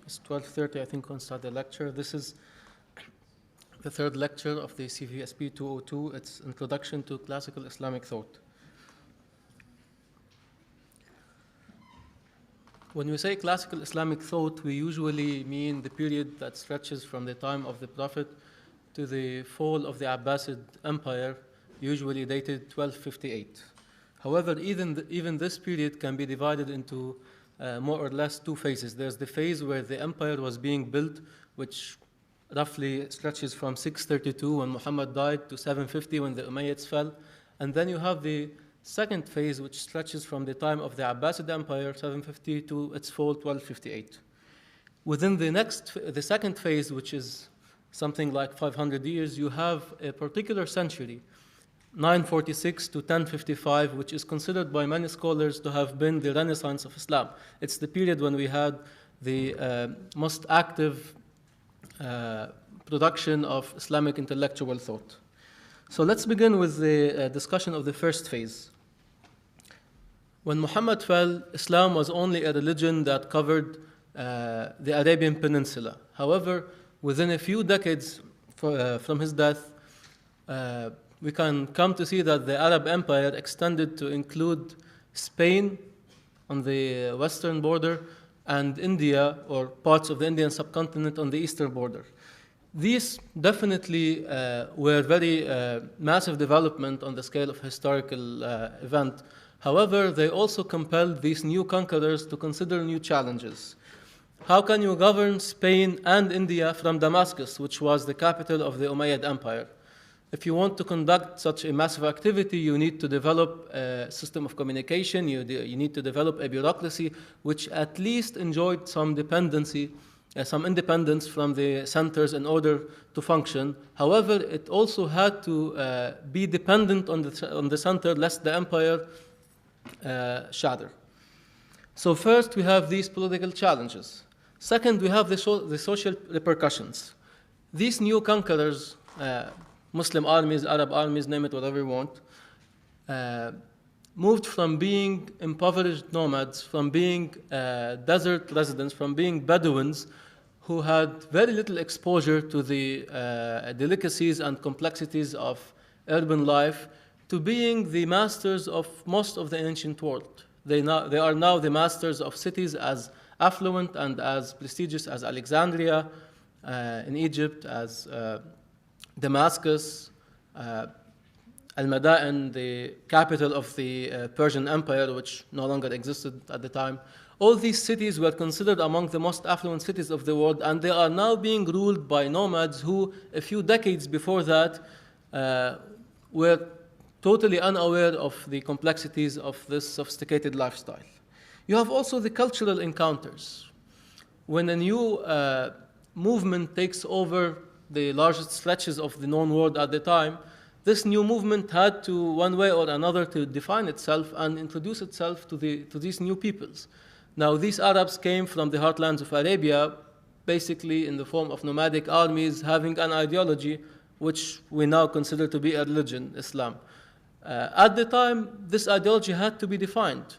It's 12:30, I think, on start the lecture. This is the third lecture of the CVSP 202. It's Introduction to Classical Islamic Thought. When we say classical Islamic thought, we usually mean the period that stretches from the time of the Prophet to the fall of the Abbasid Empire, usually dated 1258. However, even this period can be divided into more or less two phases. There's the phase where the empire was being built, which roughly stretches from 632 when Muhammad died to 750 when the Umayyads fell. And then you have the second phase, which stretches from the time of the Abbasid Empire, 750, to its fall, 1258. Within the second phase, which is something like 500 years, you have a particular century, 946 to 1055, which is considered by many scholars to have been the Renaissance of Islam. It's the period when we had the most active production of Islamic intellectual thought. So let's begin with the discussion of the first phase. When Muhammad fell, Islam was only a religion that covered the Arabian Peninsula. However, within a few decades from his death, we can come to see that the Arab Empire extended to include Spain on the western border and India, or parts of the Indian subcontinent, on the eastern border. These definitely were very massive development on the scale of historical event. However, they also compelled these new conquerors to consider new challenges. How can you govern Spain and India from Damascus, which was the capital of the Umayyad Empire? If you want to conduct such a massive activity, you need to develop a system of communication, you need to develop a bureaucracy which at least enjoyed some independence from the centers in order to function. However, it also had to be dependent on the center lest the empire shatter. So first we have these political challenges. Second, we have the social repercussions. These new conquerors, Muslim armies, Arab armies, name it whatever you want, moved from being impoverished nomads, from being desert residents, from being Bedouins who had very little exposure to the delicacies and complexities of urban life, to being the masters of most of the ancient world. They are now the masters of cities as affluent and as prestigious as Alexandria in Egypt, as Damascus, Al-Madain, the capital of the Persian Empire, which no longer existed at the time. All these cities were considered among the most affluent cities of the world, and they are now being ruled by nomads who, a few decades before that, were totally unaware of the complexities of this sophisticated lifestyle. You have also the cultural encounters. When a new movement takes over the largest stretches of the known world at the time, this new movement had to, one way or another, to define itself and introduce itself to these new peoples. Now, these Arabs came from the heartlands of Arabia, basically in the form of nomadic armies, having an ideology which we now consider to be a religion, Islam. At the time, this ideology had to be defined.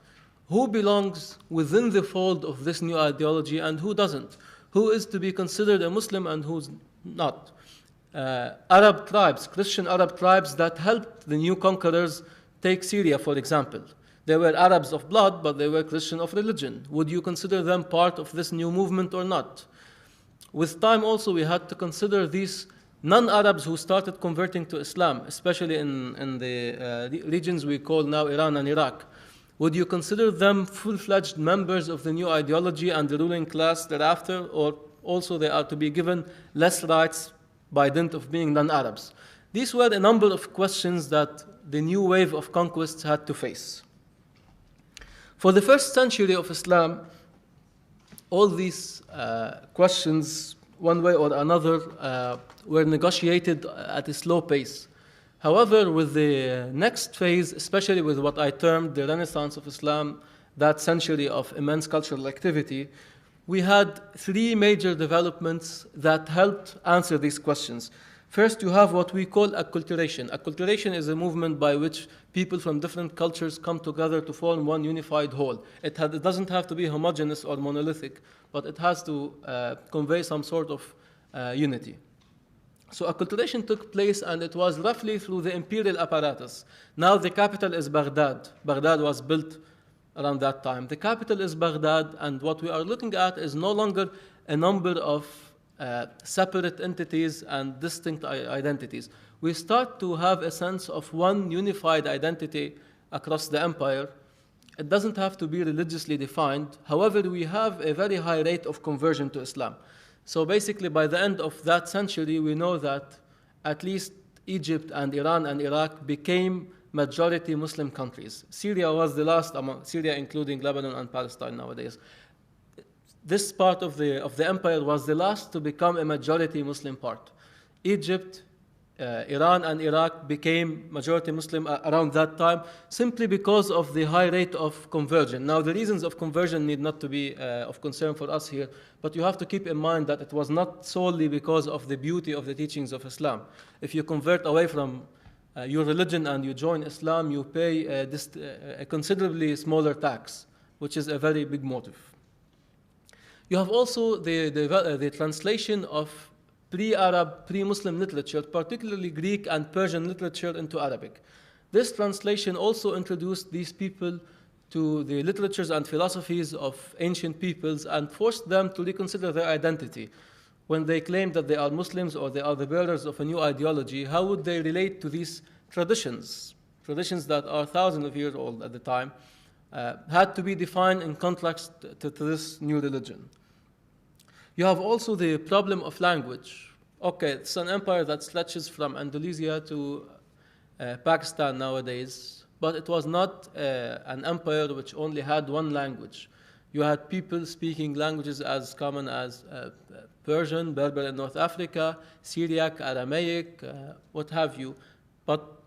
Who belongs within the fold of this new ideology and who doesn't? Who is to be considered a Muslim and who's not? Arab tribes, Christian Arab tribes that helped the new conquerors take Syria, for example. They were Arabs of blood, but they were Christian of religion. Would you consider them part of this new movement or not? With time also, we had to consider these non-Arabs who started converting to Islam, especially in the regions we call now Iran and Iraq. Would you consider them full-fledged members of the new ideology and the ruling class thereafter, or also they are to be given less rights by dint of being non-Arabs? These were a number of questions that the new wave of conquests had to face. For the first century of Islam, all these questions, one way or another, were negotiated at a slow pace. However, with the next phase, especially with what I termed the Renaissance of Islam, that century of immense cultural activity, we had three major developments that helped answer these questions. First, you have what we call acculturation. Acculturation is a movement by which people from different cultures come together to form one unified whole. It doesn't have to be homogeneous or monolithic, but it has to convey some sort of unity. So acculturation took place, and it was roughly through the imperial apparatus. Now the capital is Baghdad. Baghdad was built around that time. The capital is Baghdad, and what we are looking at is no longer a number of separate entities and distinct identities. We start to have a sense of one unified identity across the empire. It doesn't have to be religiously defined. However, we have a very high rate of conversion to Islam. So basically, by the end of that century, we know that at least Egypt and Iran and Iraq became majority Muslim countries. Syria was the last among Syria, including Lebanon and Palestine nowadays. This part of the empire was the last to become a majority Muslim part. Egypt, Iran, and Iraq became majority Muslim around that time simply because of the high rate of conversion. Now, the reasons of conversion need not to be of concern for us here, but you have to keep in mind that it was not solely because of the beauty of the teachings of Islam. If you convert away from your religion and you join Islam, you pay a considerably smaller tax, which is a very big motive. You have also the translation of pre-Arab, pre-Muslim literature, particularly Greek and Persian literature, into Arabic. This translation also introduced these people to the literatures and philosophies of ancient peoples and forced them to reconsider their identity. When they claim that they are Muslims or they are the bearers of a new ideology, how would they relate to these traditions that are thousands of years old at the time, had to be defined in contrast to this new religion. You have also the problem of language. Okay, it's an empire that stretches from Andalusia to Pakistan nowadays, but it was not an empire which only had one language. You had people speaking languages as common as Persian, Berber in North Africa, Syriac, Aramaic, what have you. But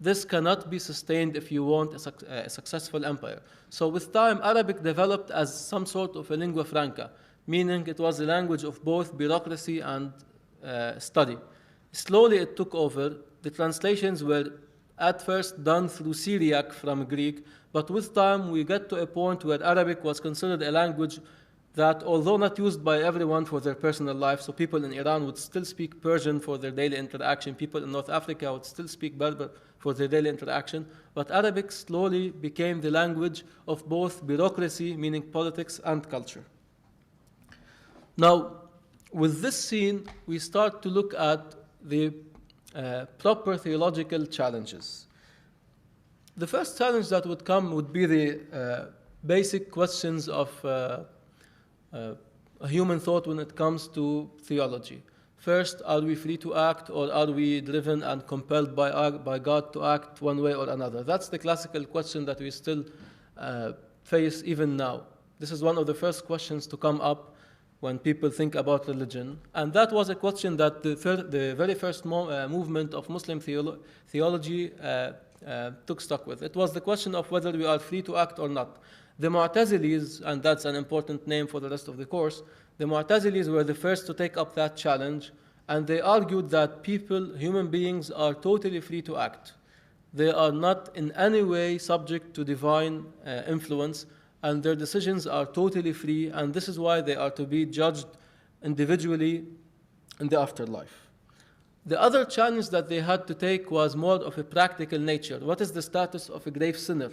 this cannot be sustained if you want a successful empire. So with time, Arabic developed as some sort of a lingua franca, meaning it was a language of both bureaucracy and study. Slowly it took over. The translations were at first done through Syriac from Greek, but with time we get to a point where Arabic was considered a language that, although not used by everyone for their personal life, so people in Iran would still speak Persian for their daily interaction, people in North Africa would still speak Berber for their daily interaction, but Arabic slowly became the language of both bureaucracy, meaning politics, and culture. Now, with this scene, we start to look at the proper theological challenges. The first challenge that would come would be the basic questions of a human thought when it comes to theology. First, are we free to act, or are we driven and compelled by God to act one way or another? That's the classical question that we still face even now. This is one of the first questions to come up when people think about religion. And that was a question that the very first movement of Muslim theology took stock with. It was the question of whether we are free to act or not. The Mu'tazilis, and that's an important name for the rest of the course, the Mu'tazilis were the first to take up that challenge, and they argued that human beings, are totally free to act. They are not in any way subject to divine influence, and their decisions are totally free, and this is why they are to be judged individually in the afterlife. The other challenge that they had to take was more of a practical nature. What is the status of a grave sinner?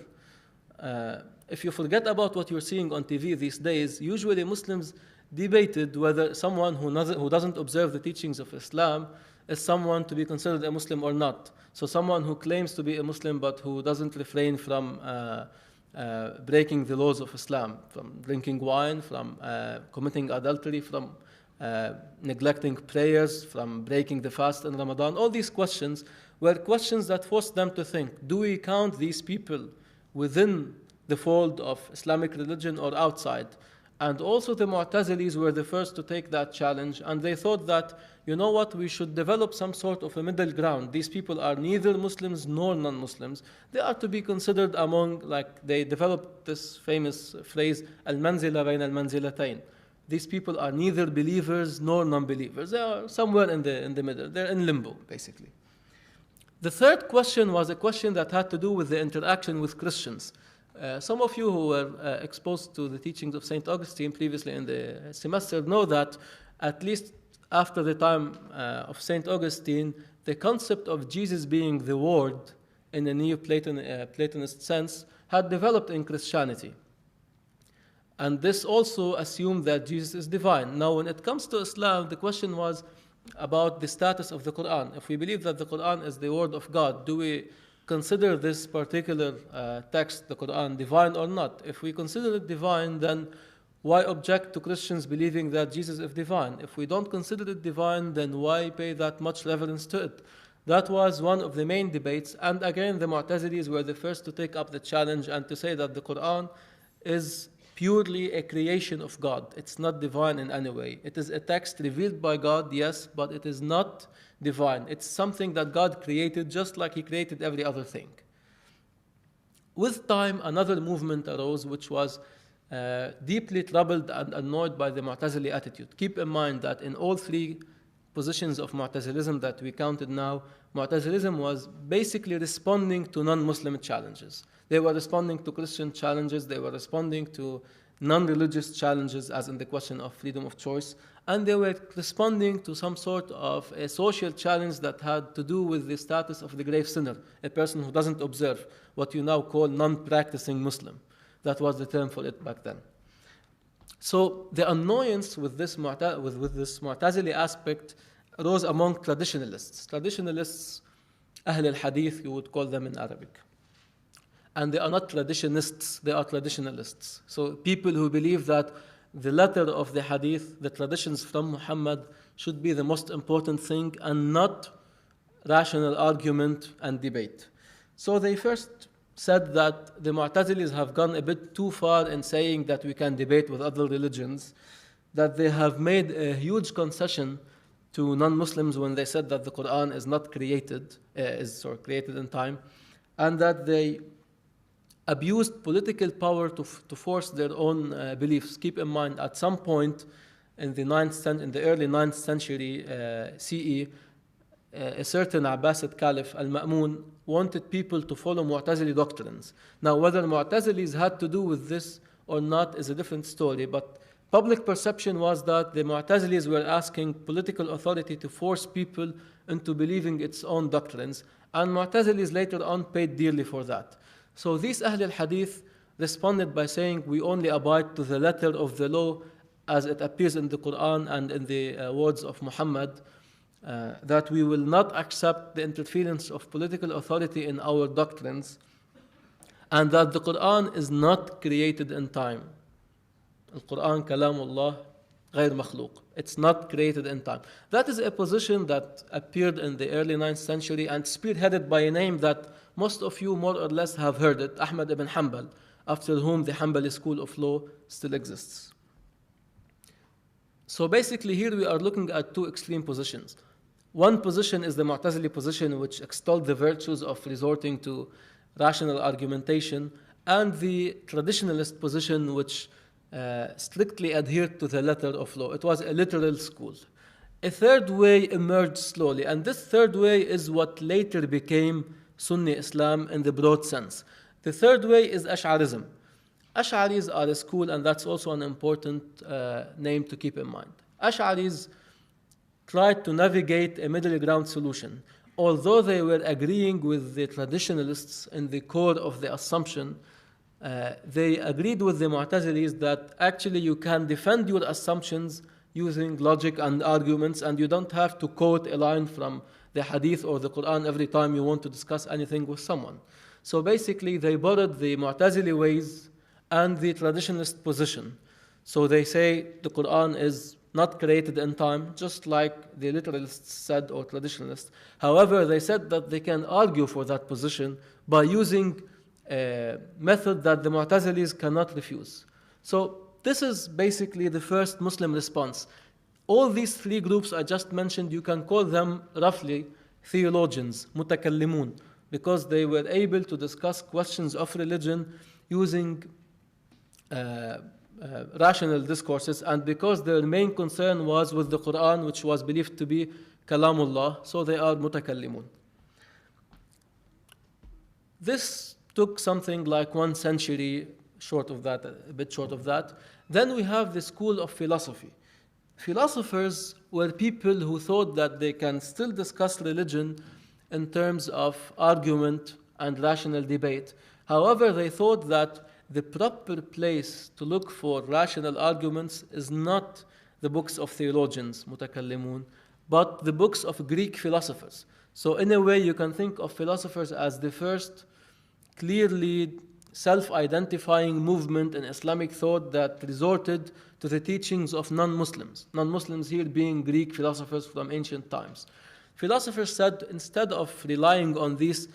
If you forget about what you're seeing on TV these days, usually Muslims debated whether someone who doesn't observe the teachings of Islam is someone to be considered a Muslim or not. So someone who claims to be a Muslim but who doesn't refrain from breaking the laws of Islam, from drinking wine, from committing adultery, from neglecting prayers, from breaking the fast in Ramadan. All these questions were questions that forced them to think, do we count these people within the fold of Islamic religion or outside? And also the Mu'tazilis were the first to take that challenge, and they thought that, you know what, we should develop some sort of a middle ground. These people are neither Muslims nor non-Muslims. They are to be considered among, they developed this famous phrase, al-manzila bayn al-manzilatayn. these people are neither believers nor non-believers. They are somewhere in the middle. They're in limbo, basically. The third question was a question that had to do with the interaction with Christians. Some of you who were exposed to the teachings of St. Augustine previously in the semester know that at least after the time of St. Augustine, the concept of Jesus being the Word in a Neo-Platonist sense had developed in Christianity. And this also assumed that Jesus is divine. Now, when it comes to Islam, the question was about the status of the Quran. If we believe that the Quran is the word of God, do we consider this particular text, the Quran, divine or not? If we consider it divine, then why object to Christians believing that Jesus is divine? If we don't consider it divine, then why pay that much reverence to it? That was one of the main debates. And again, the Mu'tazilis were the first to take up the challenge and to say that the Quran is purely a creation of God. It's not divine in any way. It is a text revealed by God, yes, but it is not divine. It's something that God created just like He created every other thing. With time, another movement arose which was deeply troubled and annoyed by the Mu'tazili attitude. Keep in mind that in all three positions of Mu'tazilism that we counted now, Mu'tazilism was basically responding to non-Muslim challenges. They were responding to Christian challenges, they were responding to non-religious challenges, as in the question of freedom of choice, and they were responding to some sort of a social challenge that had to do with the status of the grave sinner, a person who doesn't observe, what you now call non-practicing Muslim. That was the term for it back then. So the annoyance with this Mu'tazili aspect arose among traditionalists. Traditionalists, Ahl al-Hadith, you would call them in Arabic. And they are not traditionists, they are traditionalists. So people who believe that the letter of the Hadith, the traditions from Muhammad, should be the most important thing and not rational argument and debate. So they first said that the Mu'tazilis have gone a bit too far in saying that we can debate with other religions, that they have made a huge concession to non-Muslims when they said that the Quran is not created, created in time, and that they abused political power to force their own beliefs. Keep in mind, at some point in the early 9th century CE, a certain Abbasid Caliph, Al-Ma'mun, wanted people to follow Mu'tazili doctrines. Now, whether Mu'tazilis had to do with this or not is a different story, but public perception was that the Mu'tazilis were asking political authority to force people into believing its own doctrines, and Mu'tazilis later on paid dearly for that. So these Ahl al-Hadith responded by saying, we only abide to the letter of the law as it appears in the Quran and in the words of Muhammad, that we will not accept the interference of political authority in our doctrines, and that the Quran is not created in time. Al-Quran, Kalamullah, غير مخلوق. It's not created in time. That is a position that appeared in the early 9th century and spearheaded by a name that most of you more or less have heard it, Ahmad ibn Hanbal, after whom the Hanbali school of law still exists. So basically here we are looking at two extreme positions. One position is the Mu'tazili position, which extolled the virtues of resorting to rational argumentation, and the traditionalist position, which strictly adhered to the letter of law. It was a literal school. A third way emerged slowly, and this third way is what later became Sunni Islam in the broad sense. The third way is Ash'arism. Ash'aris are a school, and that's also an important name to keep in mind. Ash'aris tried to navigate a middle ground solution. Although they were agreeing with the traditionalists in the core of the assumption, they agreed with the Mu'tazilis that actually you can defend your assumptions using logic and arguments, and you don't have to quote a line from the Hadith or the Quran every time you want to discuss anything with someone. So basically, they borrowed the Mu'tazili ways and the traditionalist position. So they say the Quran is not created in time, just like the literalists said or traditionalists. However, they said that they can argue for that position by using a method that the Mu'tazilis cannot refuse. So this is basically the first Muslim response. All these three groups I just mentioned, you can call them roughly theologians, mutakallimun, because they were able to discuss questions of religion using rational discourses, and because their main concern was with the Quran, which was believed to be Kalamullah, so they are mutakallimun. This took something like 1 century, short of that, a bit short of that. Then we have the school of philosophy. Philosophers were people who thought that they can still discuss religion in terms of argument and rational debate. However, they thought that the proper place to look for rational arguments is not the books of theologians, mutakallimun, but the books of Greek philosophers. So in a way, you can think of philosophers as the first clearly self-identifying movement in Islamic thought that resorted to the teachings of non-Muslims. Non-Muslims here being Greek philosophers from ancient times. Philosophers said, instead of relying on these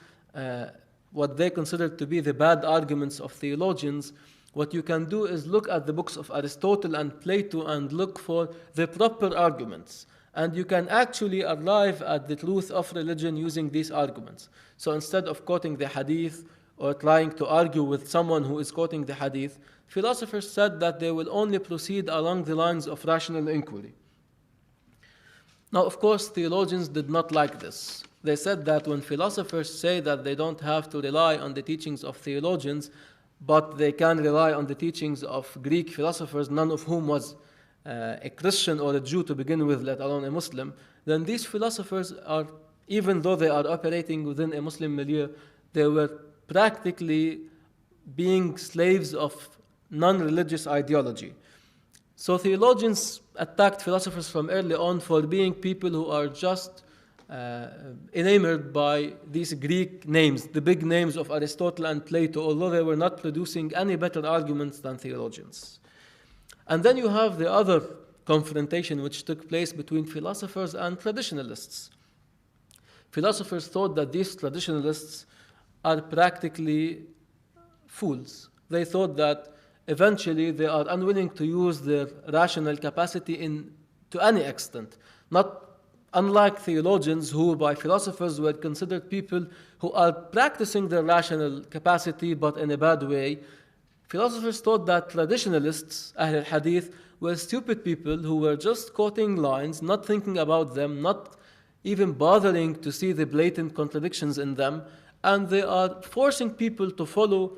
what they considered to be the bad arguments of theologians, what you can do is look at the books of Aristotle and Plato and look for the proper arguments. And you can actually arrive at the truth of religion using these arguments. So instead of quoting the hadith or trying to argue with someone who is quoting the hadith, philosophers said that they will only proceed along the lines of rational inquiry. Now, of course, theologians did not like this. They said that when philosophers say that they don't have to rely on the teachings of theologians, but they can rely on the teachings of Greek philosophers, none of whom was a Christian or a Jew to begin with, let alone a Muslim, then these philosophers are, even though they are operating within a Muslim milieu, they were practically being slaves of non-religious ideology. So theologians attacked philosophers from early on for being people who are just enamored by these Greek names, the big names of Aristotle and Plato, although they were not producing any better arguments than theologians. And then you have the other confrontation which took place between philosophers and traditionalists. Philosophers thought that these traditionalists are practically fools. They thought that eventually they are unwilling to use their rational capacity to any extent. Not unlike theologians who by philosophers were considered people who are practicing their rational capacity but in a bad way. Philosophers thought that traditionalists, Ahl al-Hadith, were stupid people who were just quoting lines, not thinking about them, not even bothering to see the blatant contradictions in them, and they are forcing people to follow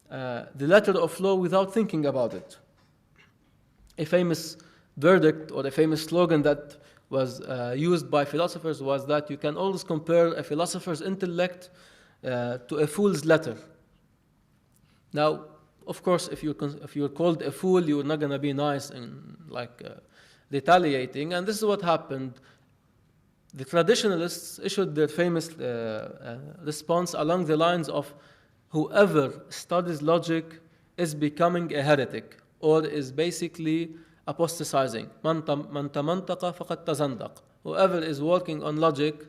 the letter of law without thinking about it. A famous verdict or a famous slogan that was used by philosophers was that you can always compare a philosopher's intellect to a fool's letter. Now, of course, if you're called a fool, you're not going to be nice and retaliating. And this is what happened. The traditionalists issued their famous response along the lines of, whoever studies logic is becoming a heretic or is basically apostatizing. Man tamantaqa faqad tazandaq. Whoever is working on logic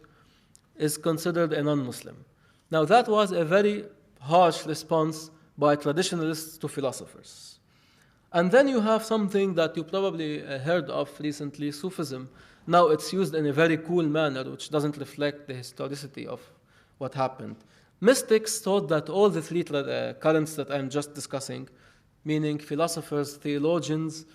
is considered a non-Muslim. Now that was a very harsh response by traditionalists to philosophers. And then you have something that you probably heard of recently, Sufism. Now it's used in a very cool manner, which doesn't reflect the historicity of what happened. Mystics thought that all the three currents that I'm just discussing, meaning philosophers, theologians,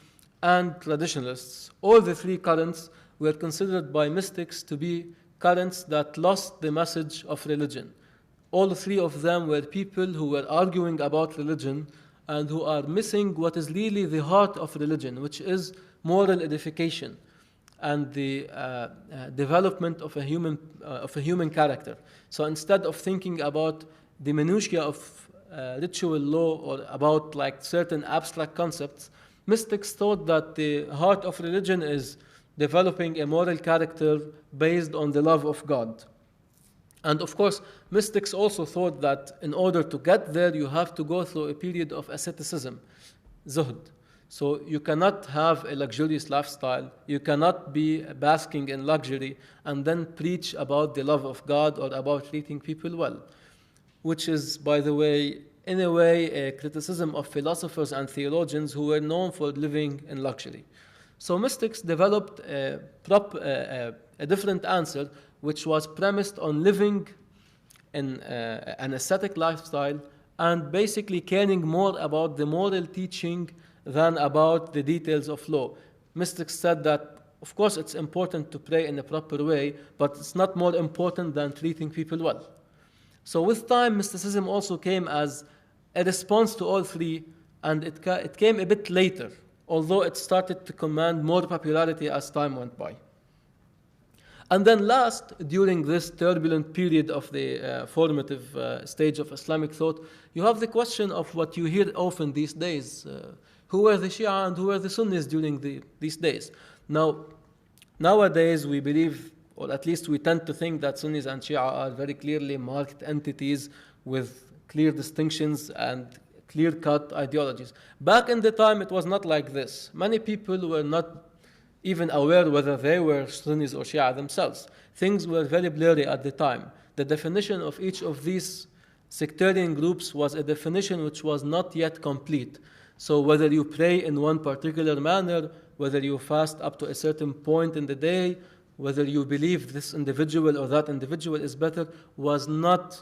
and traditionalists, all the three currents were considered by mystics to be currents that lost the message of religion. All three of them were people who were arguing about religion and who are missing what is really the heart of religion, which is moral edification and the development of a human character. So instead of thinking about the minutiae of ritual law or about certain abstract concepts, mystics thought that the heart of religion is developing a moral character based on the love of God. And of course, mystics also thought that in order to get there, you have to go through a period of asceticism, zuhd. So you cannot have a luxurious lifestyle, you cannot be basking in luxury and then preach about the love of God or about treating people well, which is, by the way, in a way, a criticism of philosophers and theologians who were known for living in luxury. So mystics developed a different answer, which was premised on living in an ascetic lifestyle and basically caring more about the moral teaching than about the details of law. Mystics said that, of course, it's important to pray in a proper way, but it's not more important than treating people well. So with time, mysticism also came as a response to all three, and it came a bit later, although it started to command more popularity as time went by. And then last, during this turbulent period of the formative stage of Islamic thought, you have the question of what you hear often these days. Who were the Shia and who were the Sunnis during these days? Now, nowadays we believe, or at least we tend to think, that Sunnis and Shia are very clearly marked entities with clear distinctions and clear-cut ideologies. Back in the time, it was not like this. Many people were not even aware whether they were Sunnis or Shia themselves. Things were very blurry at the time. The definition of each of these sectarian groups was a definition which was not yet complete. So whether you pray in one particular manner, whether you fast up to a certain point in the day, whether you believe this individual or that individual is better, was not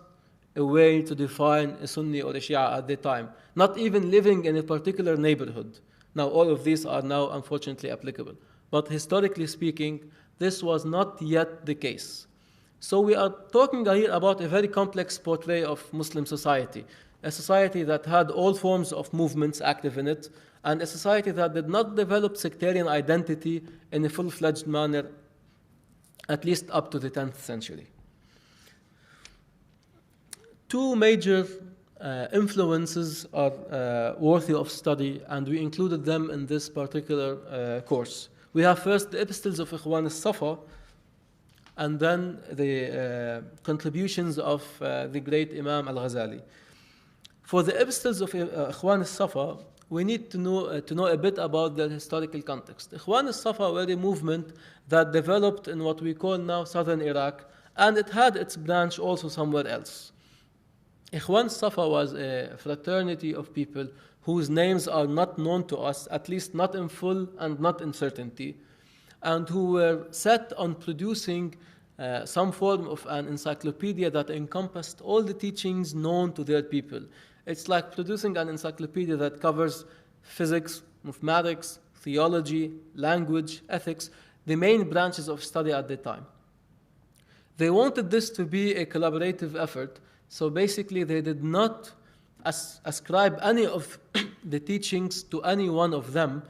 a way to define a Sunni or a Shia at the time. Not even living in a particular neighborhood. Now all of these are now unfortunately applicable. But historically speaking, this was not yet the case. So we are talking here about a very complex portrait of Muslim society, a society that had all forms of movements active in it, and a society that did not develop sectarian identity in a full-fledged manner, at least up to the 10th century. Two major influences are worthy of study, and we included them in this particular course. We have first the epistles of Ikhwan al-Safa, and then the contributions of the great Imam al-Ghazali. For the epistles of Ikhwan al-Safa, we need to know a bit about their historical context. Ikhwan al-Safa were a movement that developed in what we call now southern Iraq, and it had its branch also somewhere else. Ikhwan al-Safa was a fraternity of people whose names are not known to us, at least not in full and not in certainty, and who were set on producing some form of an encyclopedia that encompassed all the teachings known to their people. It's like producing an encyclopedia that covers physics, mathematics, theology, language, ethics, the main branches of study at the time. They wanted this to be a collaborative effort, so basically they did not ascribe any of the teachings to any one of them,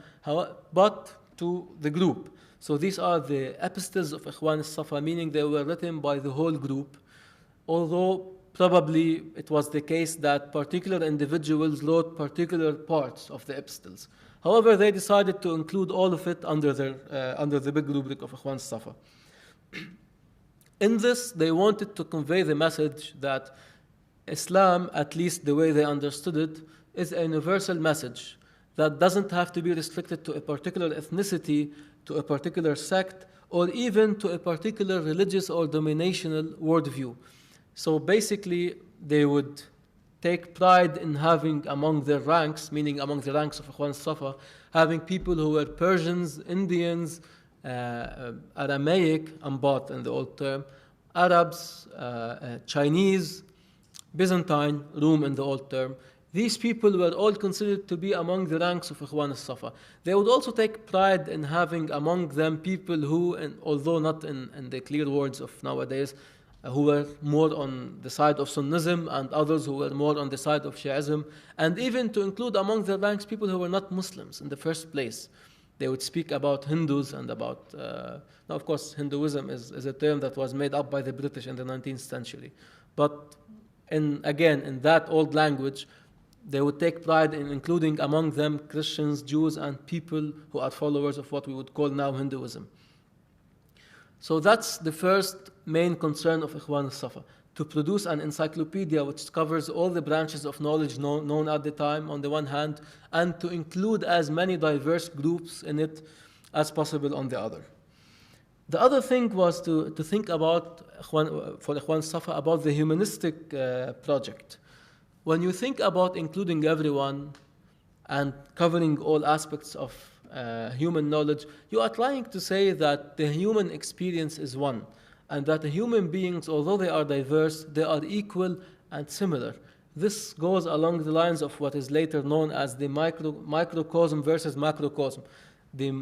but to the group. So these are the epistles of Ikhwan al-Safa, meaning they were written by the whole group, although probably it was the case that particular individuals wrote particular parts of the epistles. However, they decided to include all of it under the big rubric of Ikhwan al-Safa. In this, they wanted to convey the message that Islam, at least the way they understood it, is a universal message that doesn't have to be restricted to a particular ethnicity, to a particular sect, or even to a particular religious or dominational worldview. So basically, they would take pride in having among their ranks, meaning among the ranks of Ikhwan al-Safa, having people who were Persians, Indians, Aramaic, Ambat in the old term, Arabs, Chinese, Byzantine, Rome in the old term. These people were all considered to be among the ranks of Ikhwan al-Safa. They would also take pride in having among them people who, although not in the clear words of nowadays, who were more on the side of Sunnism and others who were more on the side of Shi'ism, and even to include among their ranks people who were not Muslims in the first place. They would speak about Hindus and about, now of course Hinduism is a term that was made up by the British in the 19th century. But in that old language, they would take pride in including among them Christians, Jews, and people who are followers of what we would call now Hinduism. So that's the first main concern of Ikhwan al-Safa, to produce an encyclopedia which covers all the branches of knowledge known at the time on the one hand, and to include as many diverse groups in it as possible on the other. The other thing was to think about, for Ikhwan al-Safa, about the humanistic project. When you think about including everyone and covering all aspects of human knowledge, you are trying to say that the human experience is one, and that the human beings, although they are diverse, they are equal and similar, This goes along the lines of what is later known as the microcosm versus macrocosm. The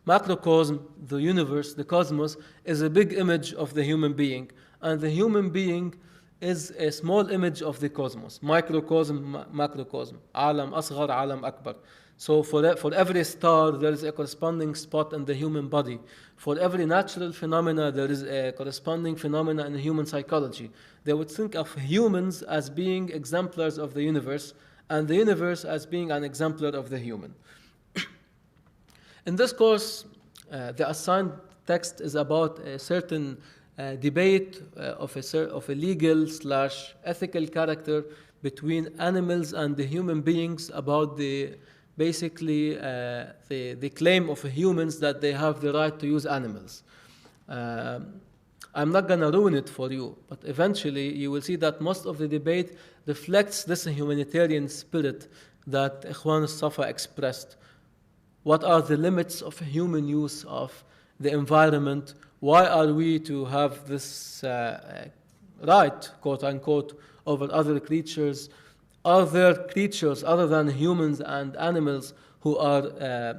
macrocosm, the universe, the cosmos, is a big image of the human being, and the human being is a small image of the cosmos. Microcosm, macrocosm. Alam asghar, alam akbar. So for every star, there is a corresponding spot in the human body. For every natural phenomena, there is a corresponding phenomena in human psychology. They would think of humans as being exemplars of the universe, and the universe as being an exemplar of the human. In this course, the assigned text is about a certain debate of a legal/ethical character between animals and the human beings about the claim of humans that they have the right to use animals. I'm not going to ruin it for you, but eventually you will see that most of the debate reflects this humanitarian spirit that Ikhwan al-Safa expressed. What are the limits of human use of the environment? Why are we to have this right, quote unquote, over other creatures? Are there creatures other than humans and animals who are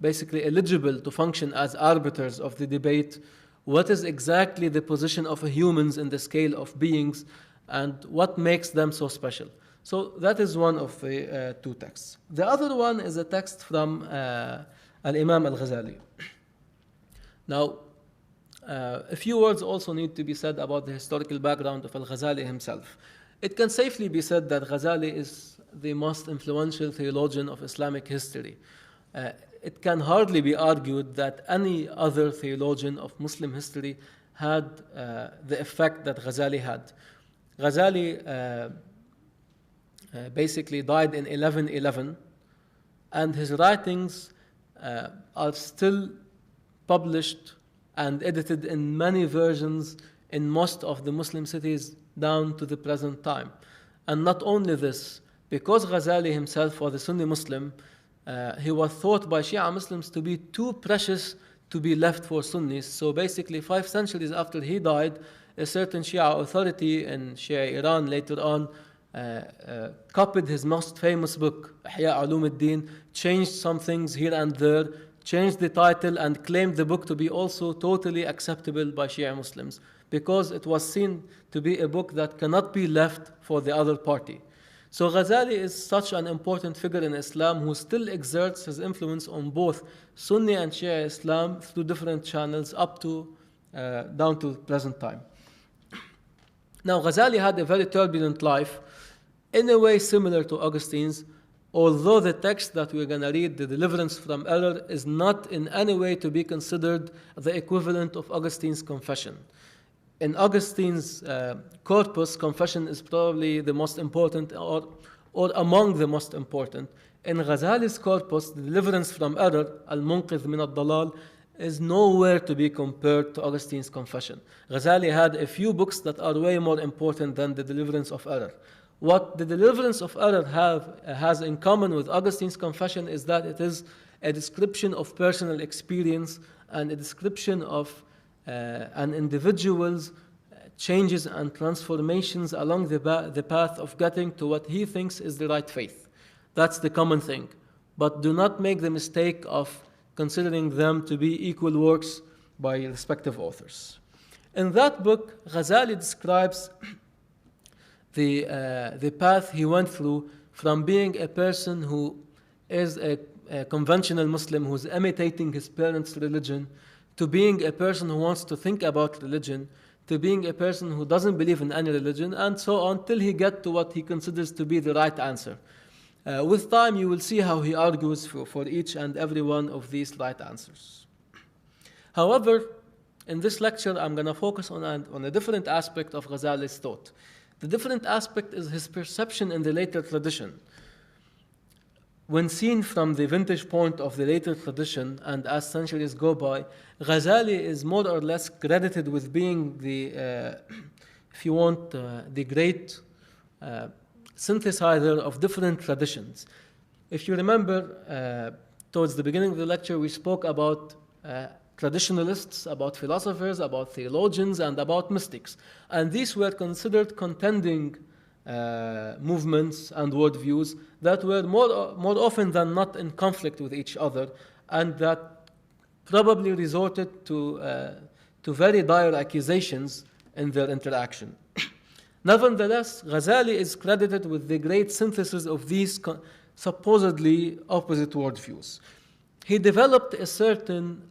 basically eligible to function as arbiters of the debate? What is exactly the position of humans in the scale of beings, and what makes them so special? So that is one of the two texts. The other one is a text from Al-Imam Al-Ghazali. Now, a few words also need to be said about the historical background of Al-Ghazali himself. It can safely be said that Ghazali is the most influential theologian of Islamic history. It can hardly be argued that any other theologian of Muslim history had the effect that Ghazali had. Ghazali basically died in 1111, and his writings are still published and edited in many versions in most of the Muslim cities down to the present time. And not only this, because Ghazali himself was a Sunni Muslim, he was thought by Shia Muslims to be too precious to be left for Sunnis. So basically 5 centuries after he died, a certain Shia authority in Shia Iran later on copied his most famous book, Ihya Ulum al-Din, changed some things here and there, changed the title, and claimed the book to be also totally acceptable by Shia Muslims, because it was seen to be a book that cannot be left for the other party. So Ghazali is such an important figure in Islam who still exerts his influence on both Sunni and Shia Islam through different channels up to down to present time. Now Ghazali had a very turbulent life, in a way similar to Augustine's, although the text that we're going to read, the deliverance from error, is not in any way to be considered the equivalent of Augustine's confession. In Augustine's corpus, confession is probably the most important or among the most important. In Ghazali's corpus, the deliverance from error, al-munqidh min al-dalal, is nowhere to be compared to Augustine's confession. Ghazali had a few books that are way more important than the deliverance of error. What the deliverance of error has in common with Augustine's confession is that it is a description of personal experience and a description of an individual's changes and transformations along the path of getting to what he thinks is the right faith. That's the common thing. But do not make the mistake of considering them to be equal works by respective authors. In that book, Ghazali describes the path he went through from being a person who is a conventional Muslim who's imitating his parents' religion, to being a person who wants to think about religion, to being a person who doesn't believe in any religion, and so on, till he gets to what he considers to be the right answer. With time, you will see how he argues for each and every one of these right answers. However, in this lecture, I'm going to focus on a different aspect of Ghazali's thought. The different aspect is his perception in the later tradition. When seen from the vantage point of the later tradition, and as centuries go by, Ghazali is more or less credited with being the, if you want, the great synthesizer of different traditions. If you remember, towards the beginning of the lecture, we spoke about traditionalists, about philosophers, about theologians, and about mystics. And these were considered contending movements and worldviews that were more often than not in conflict with each other, and that probably resorted to very dire accusations in their interaction. Nevertheless, Ghazali is credited with the great synthesis of these supposedly opposite worldviews. He developed a certain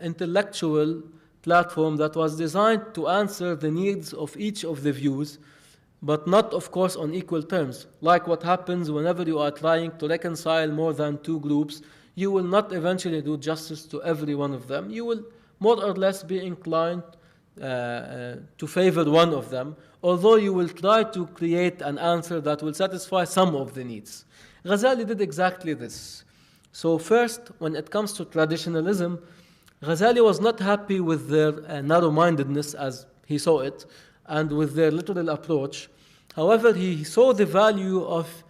intellectual platform that was designed to answer the needs of each of the views, but not, of course, on equal terms. Like what happens whenever you are trying to reconcile more than two groups, you will not eventually do justice to every one of them. You will more or less be inclined to favor one of them, although you will try to create an answer that will satisfy some of the needs. Ghazali did exactly this. So first, when it comes to traditionalism, Ghazali was not happy with their narrow-mindedness as he saw it, and with their literal approach. However, he saw the value of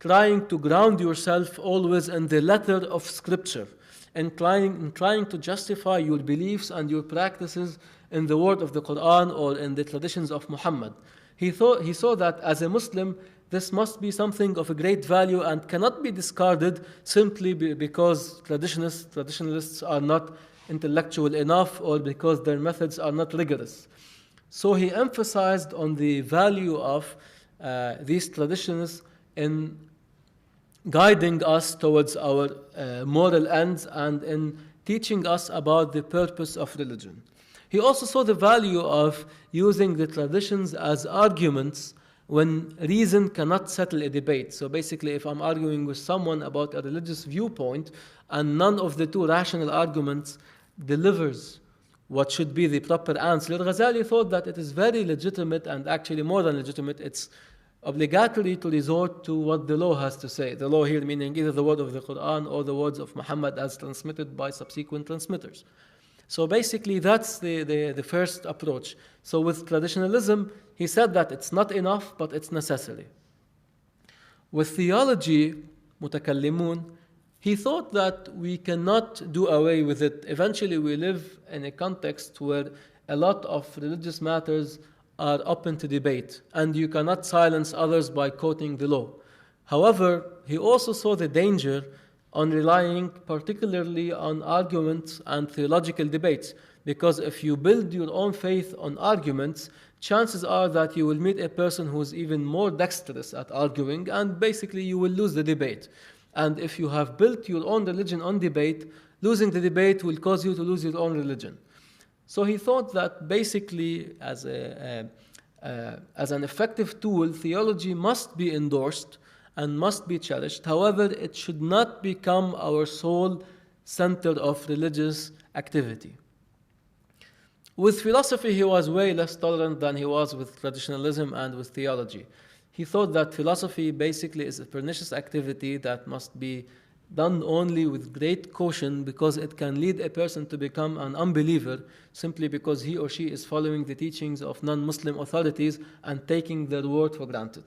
trying to ground yourself always in the letter of Scripture, and trying to justify your beliefs and your practices in the word of the Quran or in the traditions of Muhammad. He saw that as a Muslim, this must be something of a great value and cannot be discarded simply because traditionalists are not intellectual enough or because their methods are not rigorous. So he emphasized on the value of these traditions in guiding us towards our moral ends and in teaching us about the purpose of religion. He also saw the value of using the traditions as arguments when reason cannot settle a debate. So basically, if I'm arguing with someone about a religious viewpoint and none of the two rational arguments delivers what should be the proper answer, Ghazali thought that it is very legitimate, and actually more than legitimate, it's obligatory to resort to what the law has to say. The law here meaning either the word of the Quran or the words of Muhammad as transmitted by subsequent transmitters. So basically that's the first approach. So with traditionalism, he said that it's not enough, but it's necessary. With theology, mutakallimun, he thought that we cannot do away with it. Eventually we live in a context where a lot of religious matters are open to debate, and you cannot silence others by quoting the law. However, he also saw the danger on relying particularly on arguments and theological debates, because if you build your own faith on arguments, chances are that you will meet a person who is even more dexterous at arguing, and basically you will lose the debate. And if you have built your own religion on debate, losing the debate will cause you to lose your own religion. So he thought that basically as an effective tool, theology must be endorsed and must be cherished. However, it should not become our sole center of religious activity. With philosophy, he was way less tolerant than he was with traditionalism and with theology. He thought that philosophy basically is a pernicious activity that must be done only with great caution, because it can lead a person to become an unbeliever simply because he or she is following the teachings of non-Muslim authorities and taking their word for granted.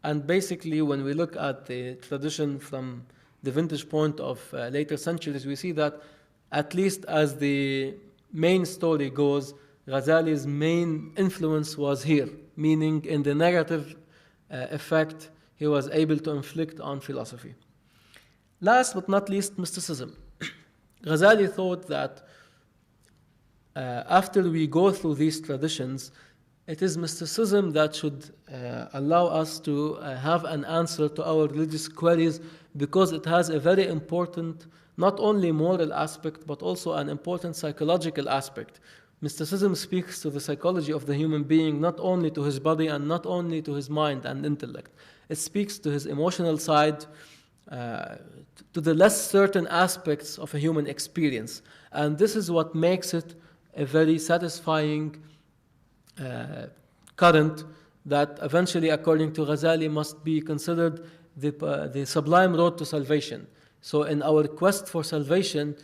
And basically, when we look at the tradition from the vantage point of later centuries, we see that, at least as the main story goes, Ghazali's main influence was here, meaning in the negative effect he was able to inflict on philosophy. Last but not least, mysticism. Ghazali thought that after we go through these traditions, it is mysticism that should allow us to have an answer to our religious queries, because it has a very important, not only moral aspect, but also an important psychological aspect. Mysticism speaks to the psychology of the human being, not only to his body and not only to his mind and intellect. It speaks to his emotional side, to the less certain aspects of a human experience. And this is what makes it a very satisfying current that eventually, according to Ghazali, must be considered the sublime road to salvation. So in our quest for salvation,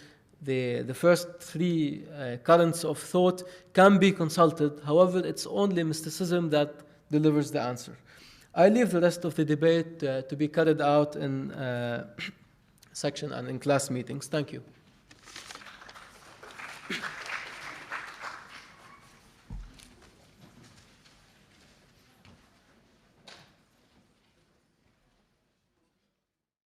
the first three currents of thought can be consulted. However, it's only mysticism that delivers the answer. I leave the rest of the debate to be carried out in section and in class meetings. Thank you.